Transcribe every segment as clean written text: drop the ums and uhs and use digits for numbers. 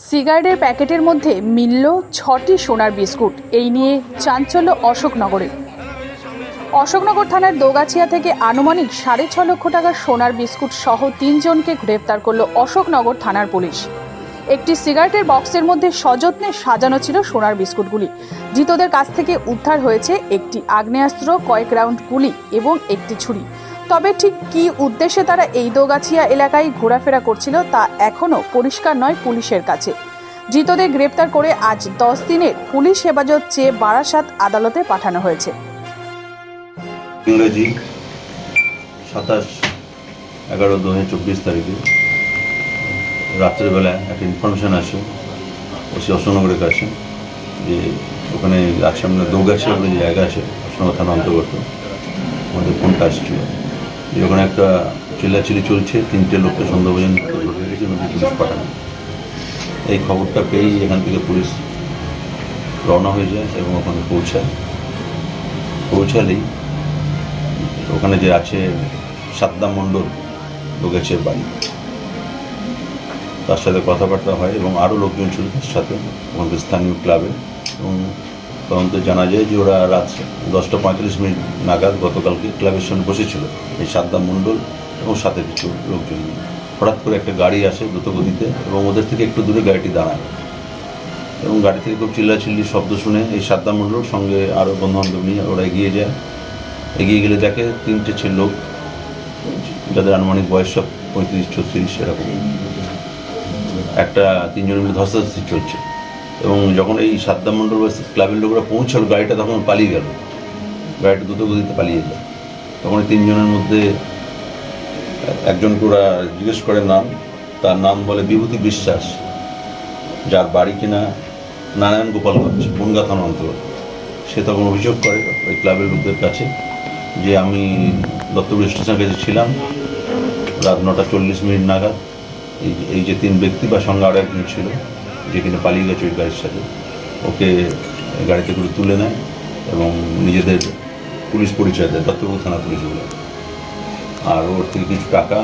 সিগারেটের প্যাকেটের মধ্যে মিলল ৬টি সোনার বিস্কুট। এই নিয়ে চাঞ্চল্য অশোকনগরে। অশোকনগর থানার দোগাছিয়া থেকে আনুমানিক ৬.৫ লক্ষ টাকার সোনার বিস্কুট সহ ৩ জনকে গ্রেপ্তার করল অশোকনগর থানার পুলিশ। একটি সিগারেটের বক্সের মধ্যে সযত্নে সাজানো ছিল সোনার বিস্কুটগুলি। ধৃতদের কাছ থেকে উদ্ধার হয়েছে একটি আগ্নেয়াস্ত্র, কয়েক রাউন্ড গুলি এবং একটি ছুরি। তবে ঠিক কী উদ্দেশ্যে তারা এই দোগাছিয়া এলাকায় ঘোরাফেরা করছিল তা এখনও পরিষ্কার নয় পুলিশের কাছে। ধৃতদের গ্রেপ্তার করে আজ 10 দিনের পুলিশ হেফাজত চেয়ে বারাসাত আদালতে পাঠানো হয়েছে। ইংরেজি 27/11/2024 তারিখে রাত্রেবেলা একটা ইনফরমেশন আসে ওসি অশোকনগরের কাছে যে ওখানে সামনে দৌগাছিয়া বলে যে জায়গা আছে অশোকনগর থানা অন্তর্গত, আমাদের ফোনটা আসছিল যে ওখানে একটা চিল্লাচিল্লি চলছে, 3টে লোককে সন্দেহভাজন ধরে রেখেছে এবং পুলিশ পাঠানো। এই খবরটা পেয়েই এখান থেকে পুলিশ রওনা হয়ে যায় এবং ওখানে পৌঁছালেই ওখানে যে আছে সাদ্দাম মণ্ডল দোগাছিয়ার বাড়ি, তার সাথে কথাবার্তা হয় এবং আরও লোকজন ছিল তার সাথে ওখানকার স্থানীয় ক্লাবে। এবং তদন্তে জানা যায় যে ওরা রাত 10:45 নাগাদ গতকালকে ক্লাবের সামনে বসেছিল এই সাদ্দাম মণ্ডল এবং সাথে কিছু লোকজন। হঠাৎ করে একটা গাড়ি আসে দ্রুতগতিতে এবং ওদের থেকে একটু দূরে গাড়িটি দাঁড়ায় এবং গাড়ি থেকে খুব চিল্লাচিল্লির শব্দ শুনে এই সাদ্দাম মণ্ডল সঙ্গে আরও বন্ধুবান্ধব নিয়ে ওরা এগিয়ে যায়। এগিয়ে গেলে দেখে 3টে লোক যাদের আনুমানিক বয়স সব 35-36 এরকম, একটা 3 জনের মধ্যে ধস্তাধস্তি চলছে। এবং যখন এই সাদ্দাম মণ্ডল বা ক্লাবের লোকরা পৌঁছালো গাড়িটা তখন পালিয়ে গেল, গাড়িটা দ্রুতগতিতে পালিয়ে যায়। তখন এই 3 জনের মধ্যে একজনকে ওরা জিজ্ঞেস করে নাম, তার নাম বলে বিভূতি বিশ্বাস, যার বাড়ি কিনা নারায়ণ গোপালগঞ্জ বনগাঁ থানা অন্তর্গত। সে তখন অভিযোগ করে ওই ক্লাবের লোকদের কাছে যে আমি দত্তপুর স্টেশনের কাছে ছিলাম রাত 9:40 নাগাদ। এই যে 3 ব্যক্তি বা সঙ্গে আরও একজন ছিল যে কিনা পালিয়ে গেছে ওই গাড়ির সাথে, ওকে গাড়িতে করে তুলে নেয় এবং নিজেদের পুলিশ পরিচয় দেয়, দত্তপুর থানা পুলিশ বলে। আর ওর থেকে কিছু টাকা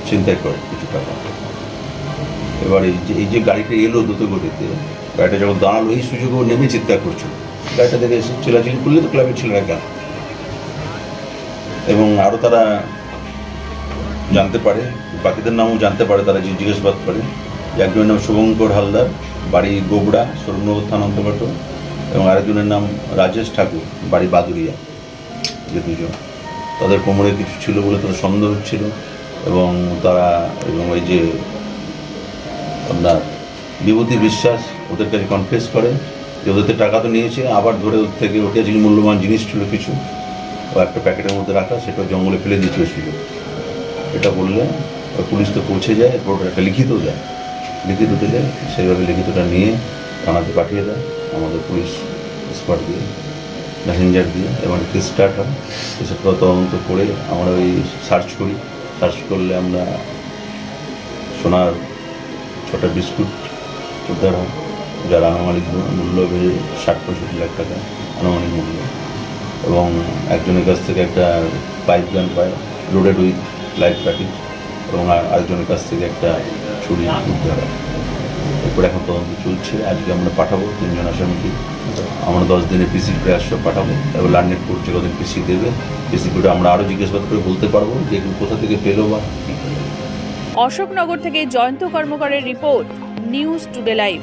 ছিনতাই করে, কিছু টাকা। এবার এই যে গাড়িটা এলো দ্রুতগতিতে, গাড়িটা যখন দাঁড়ালো এই সুযোগে ও নেমে চিৎকার করছিল। গাড়িটা দেখে এসে চিল্লাচিল্লি করলে তো ক্লাবের ছেলেরা গেল এবং আরও তারা জানতে পারে, বাকিদের নামও জানতে পারে, তারা জিজ্ঞাসাবাদ করে যে একজনের নাম শুভঙ্কর হালদার, বাড়ি গোবড়া সরুনগর থানা অন্তর্গত, এবং আরেকজনের নাম রাজেশ ঠাকুর, বাড়ি বাদুরিয়া। যে 2 জন, তাদের কোমরে কিছু ছিল বলে তাদের সন্দেহ হচ্ছিল এবং এই যে আপনার বিভূতি বিশ্বাস ওদের কাছে কনফেস করে যে ওদের টাকা তো নিয়েছে, আবার ধরে ওর থেকে ওটা যে মূল্যবান জিনিস ছিল কিছু ও একটা প্যাকেটের মধ্যে রাখা, সেটা জঙ্গলে ফেলে দিয়েছিল সুযোগ। এটা বললে পুলিশ তো পৌঁছে যায়, এরপর একটা লিখিত দেয়, লিখিত দিলে সেইভাবে লিখিতটা নিয়ে থানাতে পাঠিয়ে দেয় আমাদের পুলিশ স্কোয়াড দিয়ে, মেসেঞ্জার দিয়ে, এবং কেস স্টার্ট হয়। কেসের তদন্ত করে আমরা ওই সার্চ করলে আমরা সোনার 6টা বিস্কুট উদ্ধার হয়, যার আনুমানিক মূল্য বেড়ে 60-65 লাখ টাকা আনুমানিক মূল্য। এবং একজনের কাছ থেকে একটা পাইপ গান পায় লোডেড উইথ লাইফ প্যাকেজ, এবং আরেকজনের কাছ থেকে একটা ছুরি উদ্ধার হয়। এরপর এখন তদন্ত চলছে। আজকে আমরা পাঠাবো 3 জন আসামিকে, আমরা 10 দিনে পিসি প্রয়াস পাঠাবো। এবার লার্নেট কোর্ট যে কদিন পিসি দেবে, পিসি কোর্টে আমরা আরও জিজ্ঞাসাবাদ করে বলতে পারবো যে কোথা থেকে পেলো বা কী পেলো। অশোকনগর থেকে জয়ন্ত কর্মকারের রিপোর্ট, নিউজ টুডে লাইভ।